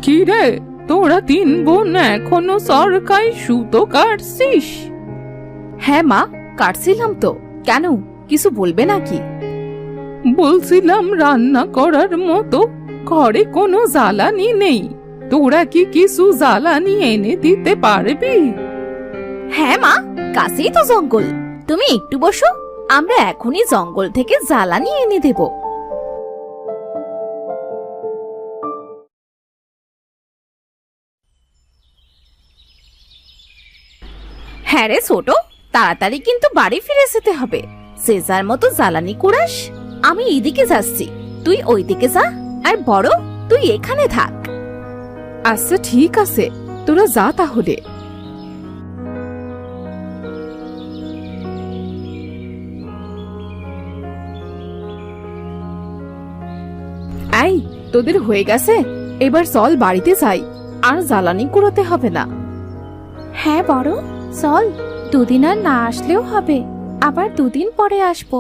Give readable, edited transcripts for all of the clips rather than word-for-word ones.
কি রে, তোরা তিন বোন এখনো সরকারি সুতো কাটছিস? হ্যাঁ মা, কাটছিলাম তো। কেন, কিছু বলবে নাকি? বলছিলাম রান্না করার মতো ঘরে কোনো জ্বালানি নেই, তোরা কি কিছু জ্বালানি এনে দিতে পারবি? হ্যাঁ মা, কাছেই তো জঙ্গল, তুমি একটু বসো, আমরা এখনই জঙ্গল থেকে জ্বালানি এনে দেব। হ্যাঁ রে ছোট, তাড়াতাড়ি কিন্তু বাড়ি ফিরে যেতে হবে। যে যার মতো জ্বালানি কুড়াস, আমি এইদিকে যাচ্ছি, তুই ওইদিকে যা, আর বড় তুই এখানে থাক। আচ্ছা ঠিক আছে, তোরা যা তাহলে। এই, তোদের হয়ে গেছে, এবার চল বাড়িতে যাই, আর জ্বালানি কুড়োতে হবে না। হ্যাঁ বড়, চল, দুদিন আর না আসলেও হবে, আবার দুদিন পরে আসবো।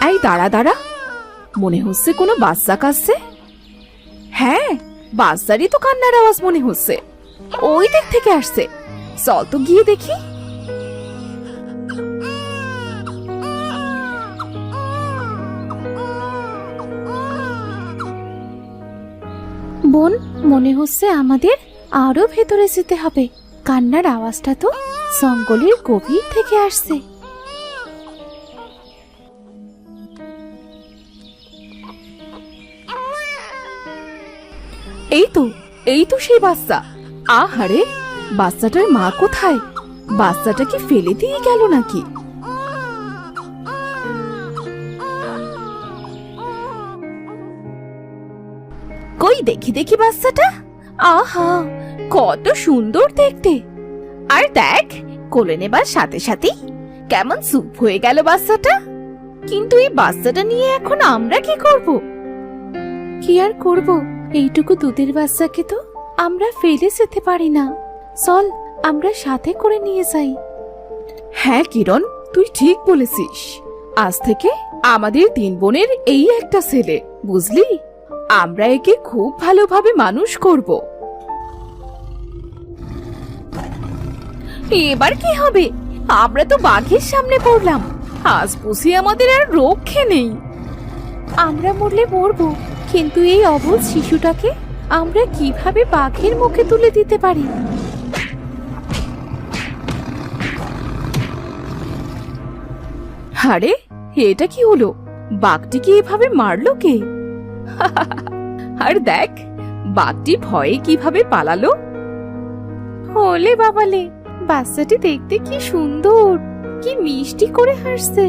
এই দাঁড়া দাঁড়া, মনে হচ্ছে কোনো বাচ্চা কাঁদছে। হ্যাঁ, বাচ্চারই তো কান্নার আওয়াজ মনে হচ্ছে, ওই দিক থেকে আসছে, চল তো গিয়ে দেখি। বোন, মনে হচ্ছে আমাদের আরো ভেতরে যেতে হবে, কান্নার আওয়াজটা তো জঙ্গলের গভীর থেকে আসছে। এই তো সেই বাচ্চা। আহারে, বাচ্চাটার মা কোথায়? বাচ্চাটা কি ফেলে দিয়ে গেল নাকি? কই দেখি দেখি বাচ্চাটা। আহা, কত সুন্দর দেখতে। আর দেখ, কোলে নেবার সাথে সাথেই কেমন চুপ হয়ে গেল বাচ্চাটা। কিন্তু এই বাচ্চাটা নিয়ে এখন আমরা কি করব? কি আর করব, এইটুকু দুধের বাচ্চাকে তো আমরা ফেলে যেতে পারি না। চল, আমরা সাথে করে নিয়ে যাই। হ্যাঁ কিরণ, তুই ঠিক বলেছিস, আজ থেকে আমাদের তিন বোনের এই একটা ছেলে, বুঝলি? আমরা একে খুব ভালোভাবে মানুষ করব। এবার কি হবে? আমরা তো বাঘের সামনে পড়লাম, আজ বুঝি আমাদের আর রক্ষে নেই। আমরা মরলে মরবো, কিন্তু এই অবুঝ শিশুটাকে আমরা কিভাবে বাঘের মুখে তুলে দিতে পারি? আরে, এটা কি হলো? বাঘটিকে এভাবে মারলো কে? আর দেখ, বাঘটি ভয়ে কিভাবে পালালো। ওলে বাবালে, বাচ্চাটি দেখতে কি সুন্দর, কি মিষ্টি করে হাসছে।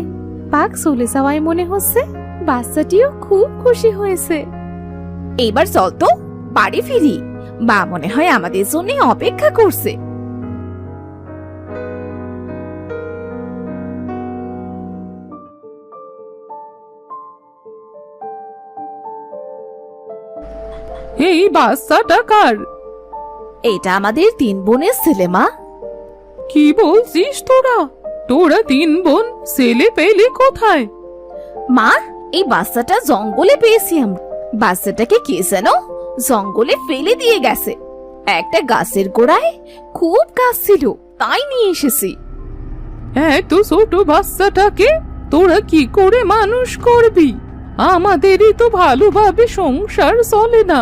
বাঘ চলে যাওয়ায় মনে হচ্ছে বাচ্চাটিও খুব খুশি হয়েছে। এবার চল তো বাড়ি ফিরি, মা মনে হয় আমাদের জন্য অপেক্ষা করছে। এই বাচ্চাটা কার? এটা আমাদের তিন বোনের ছেলে মা। কি বলছিস তোরা? তোরা তিন বোন ছেলে পেলি কোথায়? মা, এই বাচ্চাটা জঙ্গলে পেয়েছি আমরা। বাচ্চাটাকে কে যেন জঙ্গলে ফেলে দিয়ে গেছে, একটা গাছের গোড়ায় খুব গাছ ছিল, তাই নিয়ে এসেছি। এত ছোট বাচ্চাটাকে তোরা কি করে মানুষ করবি? আমাদেরই তো ভালোভাবে সংসার চলে না।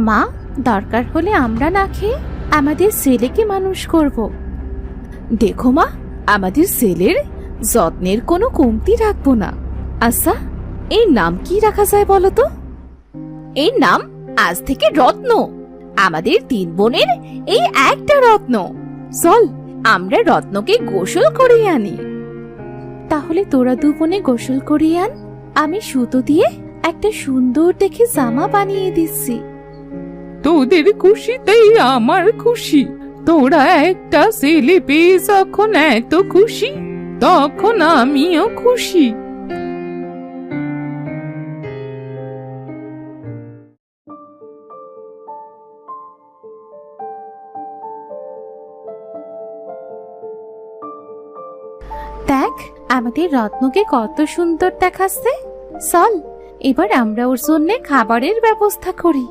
মা, দরকার হলে আমরা না খেয়ে আমাদের ছেলেকে মানুষ করব। দেখো মা, আমাদের ছেলের যত্নের কোনো কমতি রাখবো না। আচ্ছা, এর নাম কি রাখা যায় বলো তো? এর নাম আজ থেকে রত্ন। আমাদের তিন বোনের এই একটা রত্ন। চল, আমরা রত্নকে গোসল করিয়ে আনি। তাহলে তোরা দু বোনে গোসল করিয়ে আন, আমি সুতো দিয়ে একটা সুন্দর দেখে জামা বানিয়ে দিচ্ছি। তোদের খুশিতেই আমার খুশি। তোরা একটা ছেলে পেয়ে যখন এত খুশি, তখন আমিও খুশি। দেখ, আমাদের রত্নকে কত সুন্দর দেখাচ্ছে। চল, এবার আমরা ওর জন্য খাবারের ব্যবস্থা করি।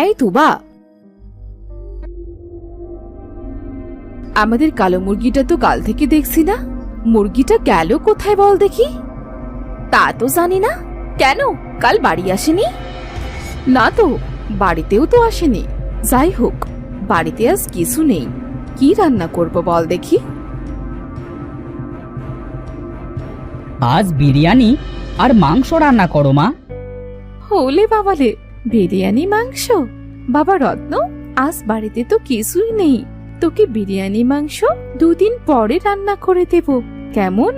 এই তুবা, আমাদের কালো মুরগিটা তো কাল থেকে দেখছি না। মুরগিটা গেল কোথায় বল দেখি? তা তো জানি না। কেন, কাল বাড়ি আসেনি? না তো, বাড়িতেও তো আসেনি। যাই হোক, বাড়িতে আজ কিছু নেই। কি রান্না করব বল দেখি? আজ বিরিয়ানি আর মাংস রান্না করো মা। হলে বাবালে, বিরিয়ানি মাংস? বাবা রত্ন, আজ বাড়িতে তো কিছুই নেই। তোকে বিরিয়ানি মাংস 2 দিন পরে রান্না করে দেব, কেমন?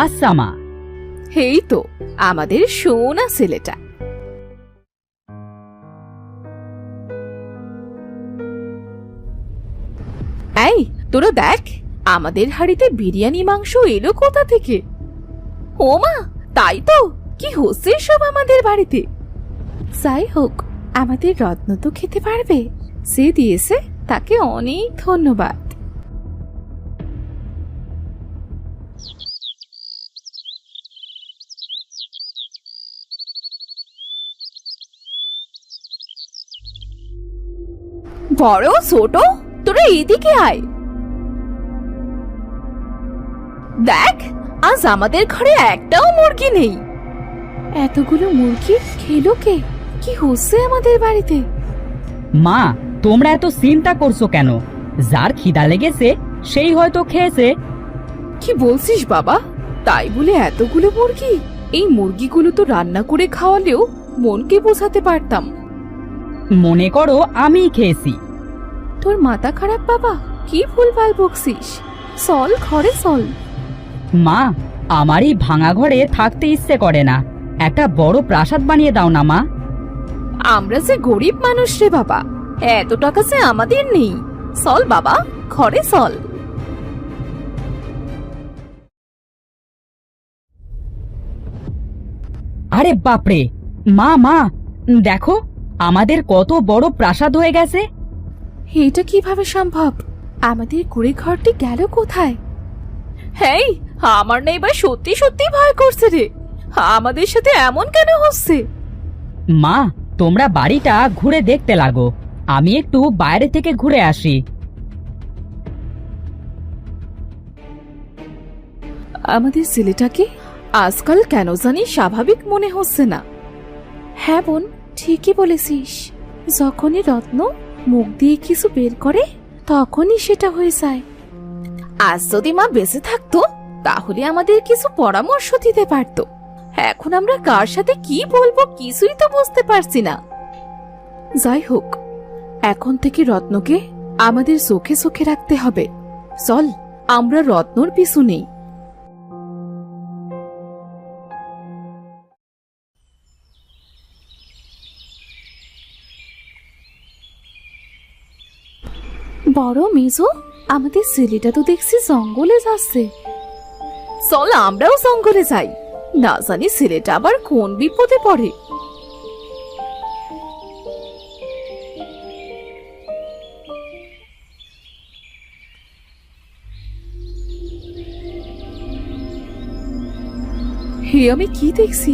আচ্ছা মা। এই তো আমাদের সোনা ছেলেটা। এই তোরা দেখ, আমাদের হাড়িতে বিরিয়ানি মাংস এলো কোথা থেকে? ও মা, তাই তো, কি হচ্ছে সব আমাদের বাড়িতে? যাই হোক, আমাদের রত্ন তো খেতে পারবে। সে দিয়েছে, তাকে অনেক ধন্যবাদ। বড় ছোট, তোরা এদিকে আয়। দেখ, আজ আমাদের ঘরে একটাও মুরগি নেই। এতগুলো মুরগি খেলো কে? কি হচ্ছে আমাদের বাড়িতে? মা, তোমরা এত চিন্তা করছো কেন? যার খিদা লেগেছে সেই হয়তো খেয়েছে। কি বলছিস বাবা? তাই বলে এতগুলো মুরগি? এই মুরগিগুলো তো রান্না করে খাওয়ালেও মনকে বোঝাতে পারতাম। মনে করো আমিই খেয়েছি। তোর মাথা খারাপ বাবা? কি ভুলভাল বকছিস? চল ঘরে চল। মা, আমার এই ভাঙা ঘরে থাকতে ইচ্ছে করে না। একটা বড় প্রাসাদ বানিয়ে দাও না মা। আমরা যে গরিব মানুষ রে বাবা, এত টাকা যে আমাদের নেই। চল বাবা, ঘরে চল। আরে বাপরে, মা মা, দেখো আমাদের কত বড় প্রাসাদ হয়ে গেছে। এটা কিভাবে সম্ভব? আমাদের কুড়ে ঘরটি গেল কোথায়? হেই, আমার না এবার সত্যি সত্যি ভয় করছে রে। আমাদের সাথে এমন কেন হচ্ছে? মা, তোমরা বাড়িটা ঘুরে দেখতে লাগো, আমি একটু বাইরে থেকে ঘুরে আসি। আমাদের ছেলেটাকে আজকাল কেন জানি স্বাভাবিক মনে হচ্ছে না। হ্যাঁ বোন, ঠিকই বলেছিস। যখনই রত্ন মুখ দিয়ে কিছু বের করে, তখনই সেটা হয়ে যায়। আজ যদি মা বেঁচে থাকতো, তাহলে আমাদের কিছু পরামর্শ দিতে পারতো। এখন আমরা কার সাথে কি বলবো কিছুই তো বুঝতে পারছি না। যাই হোক, এখন থেকে রত্নকে আমাদের চোখে চোখে রাখতে হবে। চল, আমরা রত্নর পিছু নেই। বড় মেজো, আমাদের ছেলেটা তো দেখছি জঙ্গলে যাচ্ছে। চল আমরাও জঙ্গলে যাই, না জানি ছেলেটা আবার কোন বিপদে পড়ে। হে, আমি কি দেখছি?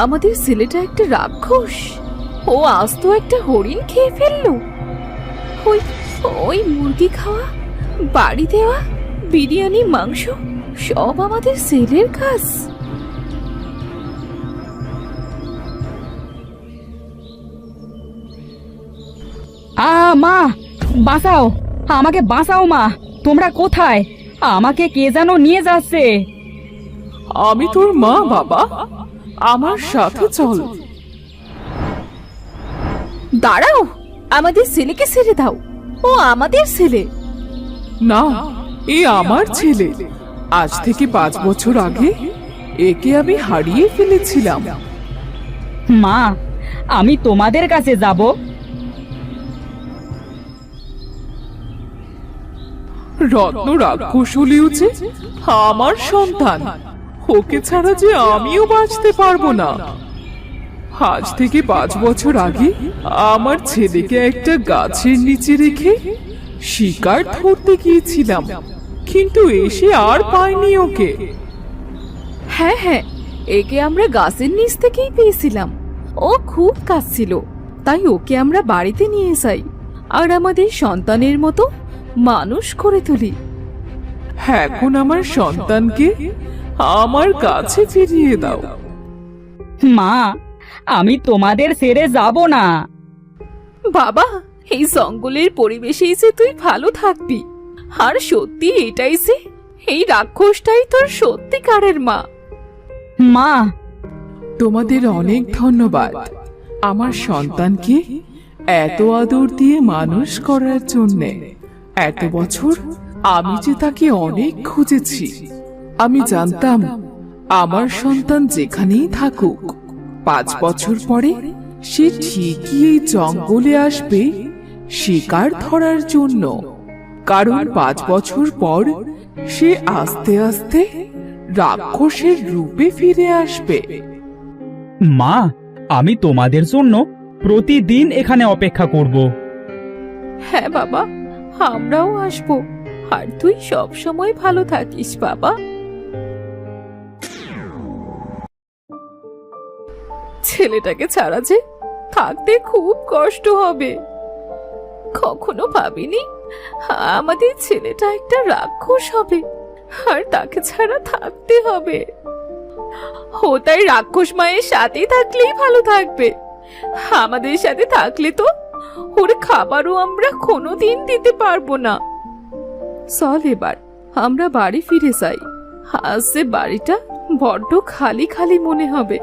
আমাদের ছেলেটা একটা রাক্ষস। ও আজ তো একটা হরিণ খেয়ে ফেললো। ওই ওই মুরগি খাওয়া, বাড়ি দেওয়া, বিরিয়ানি মাংস সব আমাদের ছেলের কাজ। মা, বাঁচাও, আমাকে বাঁচাও মা। তোমরা কোথায়? আমাকে কে যেন নিয়ে যাচ্ছে। আমি তোর মা বাবা, আমার সাথে চল। দাঁড়াও, আমাদের ছেলেকে ছেড়ে দাও। ও আমাদের ছেলে না, এ আমার ছেলে। আজ থেকে 5 বছর আগে একে আমি হারিয়ে ফেলেছিলাম। মা, আমি তোমাদের কাছে যাব। রত্ন রাক্ষস হলেও যে আমার সন্তান, ওকে ছাড়া যে আমিও বাঁচতে পারবো না। আজ থেকে 5 বছর আগে আমার ছেলেকে একটা গাছের নিচে রেখে শিকার ধরতে গিয়েছিলাম, কিন্তু এসে আর পাইনি ওকে। হ্যাঁ হ্যাঁ, একে আমরা গাছের নিচ থেকেই পেয়েছিলাম। ও খুব কাঁদছিল, তাই ওকে আমরা বাড়িতে নিয়ে যাই আর আমাদের সন্তানের মতো মানুষ করে তুলি। এখন আমার সন্তানকে আমার কাছে ফিরিয়ে দাও। মা, আমি তোমাদের ছেড়ে যাব না। বাবা, এই জঙ্গলের পরিবেশেই যে তুই ভালো থাকবি, আর সত্যি এটাই যে এই রাক্ষসটাই তোর সত্যিকারের মা। মা, তোমাদের অনেক ধন্যবাদ আমার সন্তানকে এত আদর দিয়ে মানুষ করার জন্যে। এত বছর আমি যে তাকে অনেক খুঁজেছি। আমি জানতাম আমার সন্তান যেখানেই থাকুক 5 বছর পরে সে ঠিকই এই জঙ্গলে আসবে শিকার ধরার জন্য, কারণ 5 বছর পর সে আস্তে আস্তে রাক্ষসের রূপে ফিরে আসবে। মা, আমি তোমাদের জন্য প্রতিদিন এখানে অপেক্ষা করব। হ্যাঁ বাবা, আমরাও আসবো, আর তুই সব সময় ভালো থাকিস বাবা। ছেলেটাকে ছাড়া যে থাকতে খুব কষ্ট হবে। কখনো ভাবিনি আমাদের ছেলেটা একটা রাক্ষস হবে আর তাকে ছাড়া থাকতে হবে। ও তাই রাক্ষস মায়ের সাথে থাকলেই ভালো থাকবে। আমাদের সাথে থাকলে তো ওর খাবারও আমরা কোনোদিন দিতে পারবো না। চল এবার আমরা বাড়ি ফিরে যাই, আজ যে বাড়িটা বড্ড খালি খালি মনে হবে।